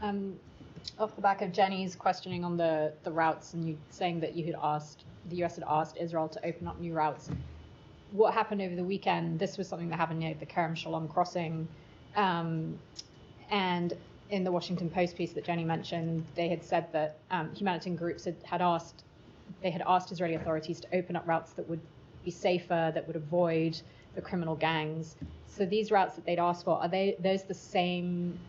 Off the back of Jenny's questioning on the routes, and you saying that the US had asked Israel to open up new routes. What happened over the weekend? This was something that happened near the Kerem Shalom crossing, and in the Washington Post piece that Jenny mentioned, they had said that humanitarian groups had asked Israeli authorities to open up routes that would be safer, that would avoid the criminal gangs. So these routes that they'd asked for, are those the same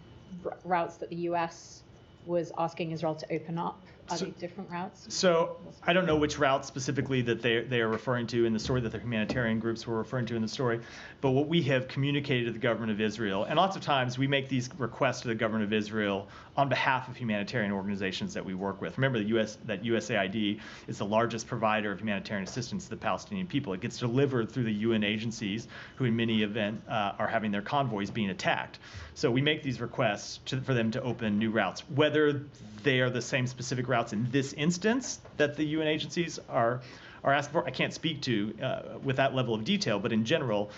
routes that the US was asking Israel to open up? Are they different routes? So I don't know which route specifically that they are referring to in the story, that the humanitarian groups were referring to in the story. But what we have communicated to the government of Israel, and lots of times we make these requests to the government of Israel on behalf of humanitarian organizations that we work with. Remember that USAID is the largest provider of humanitarian assistance to the Palestinian people. It gets delivered through the UN agencies, who in many events are having their convoys being attacked. So we make these requests for them to open new routes. Whether they are the same specific routes in this instance that the UN agencies are asking for, I can't speak to with that level of detail. But in general,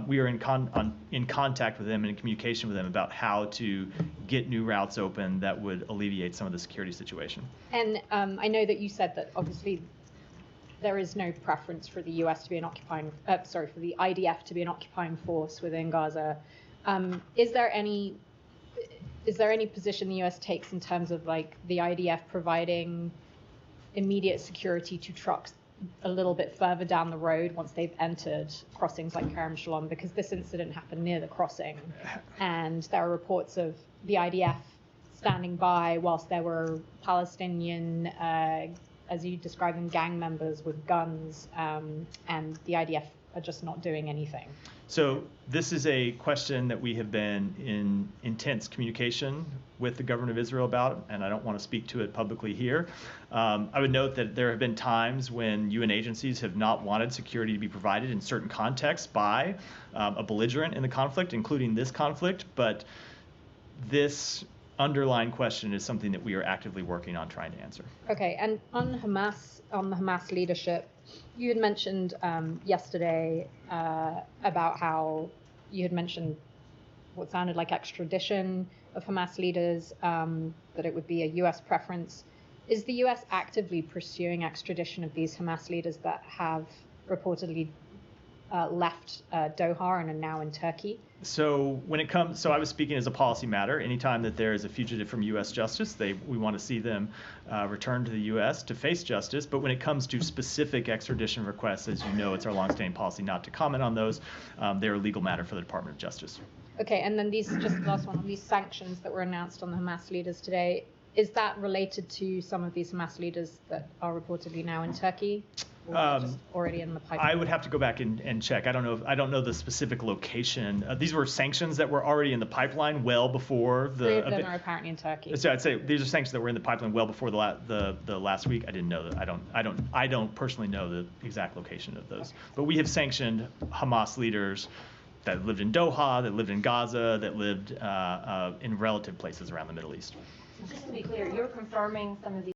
we are in contact with them and in communication with them about how to get new routes open that would alleviate some of the security situation. And I know that you said that obviously there is no preference for the US to be an occupying, for the IDF to be an occupying force within Gaza. Is there any position the US takes in terms of like the IDF providing immediate security to trucks a little bit further down the road once they've entered crossings like Kerem Shalom? Because this incident happened near the crossing, and there are reports of the IDF standing by whilst there were Palestinian, as you describe them, gang members with guns, and the IDF are just not doing anything. So this is a question that we have been in intense communication with the government of Israel about, and I don't want to speak to it publicly here. I would note that there have been times when UN agencies have not wanted security to be provided in certain contexts by a belligerent in the conflict, including this conflict, but this underlying question is something that we are actively working on trying to answer. Okay, and on the Hamas leadership, you had mentioned yesterday about how you had mentioned what sounded like extradition of Hamas leaders, that it would be a US preference. Is the US actively pursuing extradition of these Hamas leaders that have reportedly left Doha and are now in Turkey? So I was speaking as a policy matter. Anytime that there is a fugitive from U.S. justice, we want to see them return to the U.S. to face justice. But when it comes to specific extradition requests, as you know, it's our longstanding policy not to comment on those. They're a legal matter for the Department of Justice. Okay, and then just the last one, these sanctions that were announced on the Hamas leaders today, is that related to some of these Hamas leaders that are reportedly now in Turkey? Or just already in the pipeline? I would have to go back and check. I don't know the specific location. These were sanctions that were already in the pipeline well before the. 3 of them are apparently in Turkey. So I'd say these are sanctions that were in the pipeline well before the last week. I didn't know that. I don't personally know the exact location of those. Okay. But we have sanctioned Hamas leaders that lived in Doha, that lived in Gaza, that lived in relative places around the Middle East. Just to be clear, you're confirming some of these